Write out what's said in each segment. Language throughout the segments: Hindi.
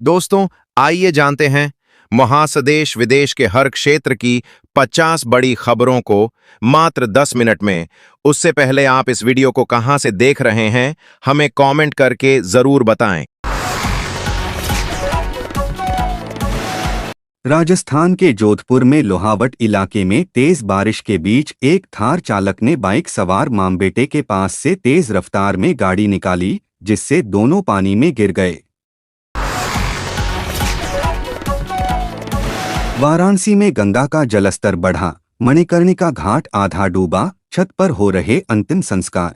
दोस्तों, आइए जानते हैं महासदेश विदेश के हर क्षेत्र की 50 बड़ी खबरों को मात्र 10 मिनट में। उससे पहले आप इस वीडियो को कहां से देख रहे हैं, हमें कमेंट करके जरूर बताएं। राजस्थान के जोधपुर में लोहावट इलाके में तेज बारिश के बीच एक थार चालक ने बाइक सवार मां बेटे के पास से तेज रफ्तार में गाड़ी निकाली, जिससे दोनों पानी में गिर गए। वाराणसी में गंगा का जलस्तर बढ़ा, मणिकर्णिका घाट आधा डूबा, छत पर हो रहे अंतिम संस्कार।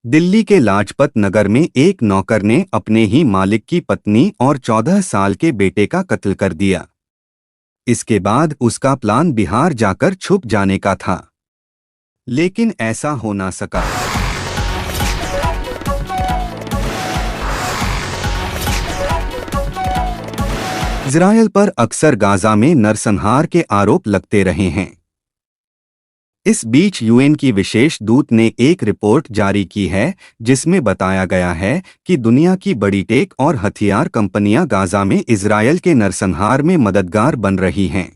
दिल्ली के लाजपत नगर में एक नौकर ने अपने ही मालिक की पत्नी और 14 साल के बेटे का कत्ल कर दिया। इसके बाद उसका प्लान बिहार जाकर छुप जाने का था, लेकिन ऐसा हो ना सका। इजरायल पर अक्सर गाजा में नरसंहार के आरोप लगते रहे हैं। इस बीच यूएन की विशेष दूत ने एक रिपोर्ट जारी की है, जिसमें बताया गया है कि दुनिया की बड़ी टेक और हथियार कंपनियां गाजा में इजरायल के नरसंहार में मददगार बन रही हैं।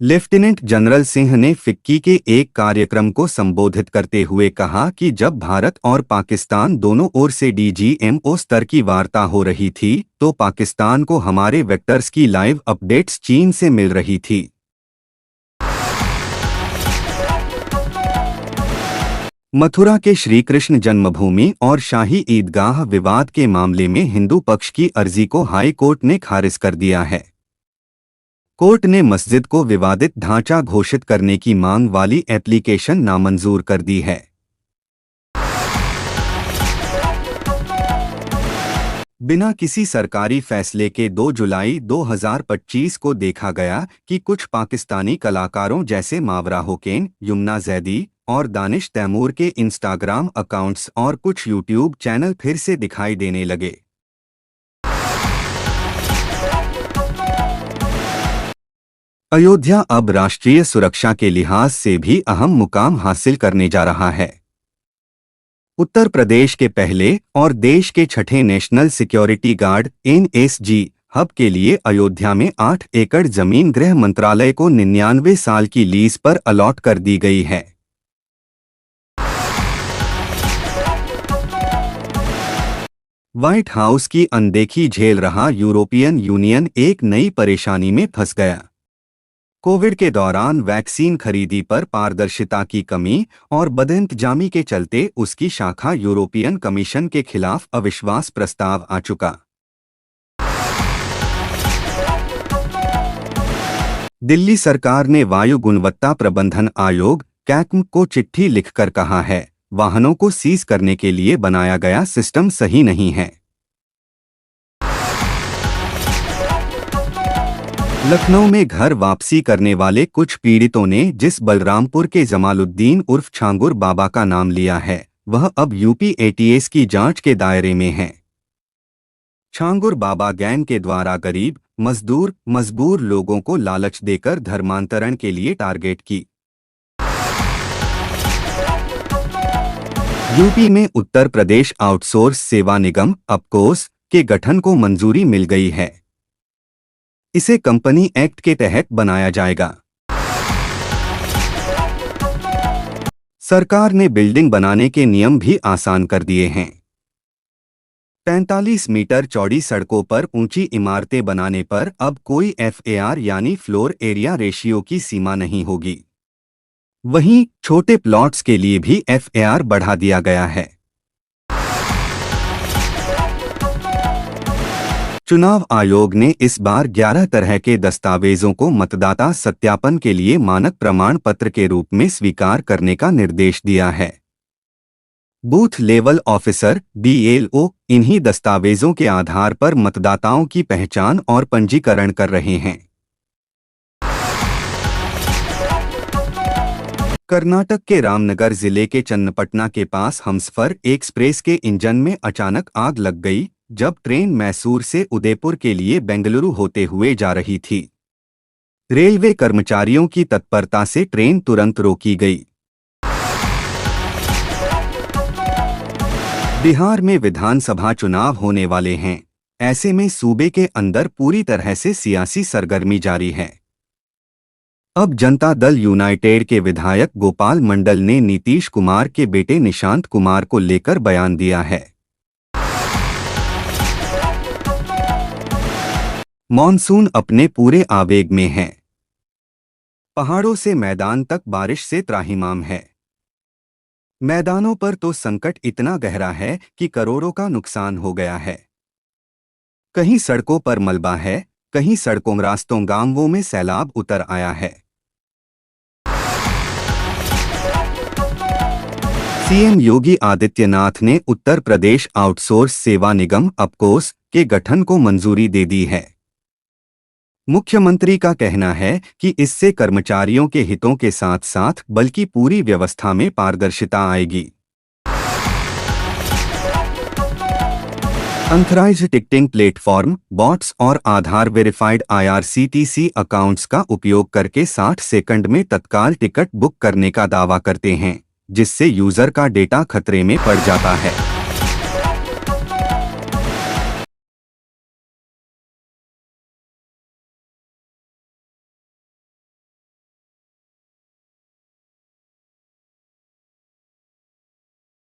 लेफ्टिनेंट जनरल सिंह ने फिक्की के एक कार्यक्रम को संबोधित करते हुए कहा कि जब भारत और पाकिस्तान दोनों ओर से डीजीएमओ स्तर की वार्ता हो रही थी, तो पाकिस्तान को हमारे वेक्टर्स की लाइव अपडेट्स चीन से मिल रही थी। मथुरा के श्री कृष्ण जन्मभूमि और शाही ईदगाह विवाद के मामले में हिंदू पक्ष की अर्जी को हाई कोर्ट ने खारिज कर दिया है। कोर्ट ने मस्जिद को विवादित ढांचा घोषित करने की मांग वाली एप्लीकेशन नामंजूर कर दी है। बिना किसी सरकारी फैसले के 2 जुलाई 2025 को देखा गया कि कुछ पाकिस्तानी कलाकारों जैसे मावरा हुसैन, यमुना जैदी और दानिश तैमूर के इंस्टाग्राम अकाउंट्स और कुछ यूट्यूब चैनल फिर से दिखाई देने लगे। अयोध्या अब राष्ट्रीय सुरक्षा के लिहाज से भी अहम मुकाम हासिल करने जा रहा है। उत्तर प्रदेश के पहले और देश के छठे national security guard (NSG) hub के लिए अयोध्या में 8 एकड़ जमीन गृह मंत्रालय को 99 साल की लीज पर अलॉट कर दी गई है। व्हाइट हाउस की अनदेखी झेल रहा यूरोपियन यूनियन एक नई परेशानी में फंस गया। कोविड के दौरान वैक्सीन खरीदी पर पारदर्शिता की कमी और बदइंतजामी के चलते उसकी शाखा यूरोपियन कमीशन के खिलाफ अविश्वास प्रस्ताव आ चुका। दिल्ली सरकार ने वायु गुणवत्ता प्रबंधन आयोग कैकम को चिट्ठी लिखकर कहा है, वाहनों को सीज करने के लिए बनाया गया सिस्टम सही नहीं है। लखनऊ में घर वापसी करने वाले कुछ पीड़ितों ने जिस बलरामपुर के जमालुद्दीन उर्फ छांगुर बाबा का नाम लिया है, वह अब यूपी एटीएस की जांच के दायरे में है। छांगुर बाबा गैंग के द्वारा गरीब, मजदूर, मजबूर लोगों को लालच देकर धर्मांतरण के लिए टारगेट की। यूपी में उत्तर प्रदेश आउटसोर्स सेवा निगम (अपकोस) के गठन को मंजूरी मिल गई है। इसे कंपनी एक्ट के तहत बनाया जाएगा। सरकार ने बिल्डिंग बनाने के नियम भी आसान कर दिए हैं। 45 मीटर चौड़ी सड़कों पर ऊंची इमारतें बनाने पर अब कोई FAR यानी फ्लोर एरिया रेशियो की सीमा नहीं होगी। वहीं छोटे प्लॉट्स के लिए भी FAR बढ़ा दिया गया है। चुनाव आयोग ने इस बार 11 तरह के दस्तावेजों को मतदाता सत्यापन के लिए मानक प्रमाण पत्र के रूप में स्वीकार करने का निर्देश दिया है। बूथ लेवल ऑफिसर (BLO) इन्हीं दस्तावेजों के आधार पर मतदाताओं की पहचान और पंजीकरण कर रहे हैं। कर्नाटक के रामनगर जिले के चन्नपटना के पास हमसफर एक्सप्रेस के इंजन में अचानक आग लग गई, जब ट्रेन मैसूर से उदयपुर के लिए बेंगलुरु होते हुए जा रही थी। रेलवे कर्मचारियों की तत्परता से ट्रेन तुरंत रोकी गई। बिहार में विधानसभा चुनाव होने वाले हैं। ऐसे में सूबे के अंदर पूरी तरह से सियासी सरगर्मी जारी है। अब जनता दल यूनाइटेड के विधायक गोपाल मंडल ने नीतीश कुमार के बेटे निशांत कुमार को लेकर बयान दिया है। मॉनसून अपने पूरे आवेग में है। पहाड़ों से मैदान तक बारिश से त्राहिमाम है। मैदानों पर तो संकट इतना गहरा है कि करोड़ों का नुकसान हो गया है। कहीं सड़कों पर मलबा है, कहीं सड़कों रास्तों गांवों में सैलाब उतर आया है। सीएम योगी आदित्यनाथ ने उत्तर प्रदेश आउटसोर्स सेवा निगम अपकोस के गठन को मंजूरी दे दी है। मुख्यमंत्री का कहना है कि इससे कर्मचारियों के हितों के साथ साथ बल्कि पूरी व्यवस्था में पारदर्शिता आएगी। अनथराइज्ड टिकटिंग प्लेटफॉर्म, बॉट्स और आधार वेरिफाइड IRCTC अकाउंट्स का उपयोग करके 60 सेकंड में तत्काल टिकट बुक करने का दावा करते हैं, जिससे यूजर का डेटा खतरे में पड़ जाता है।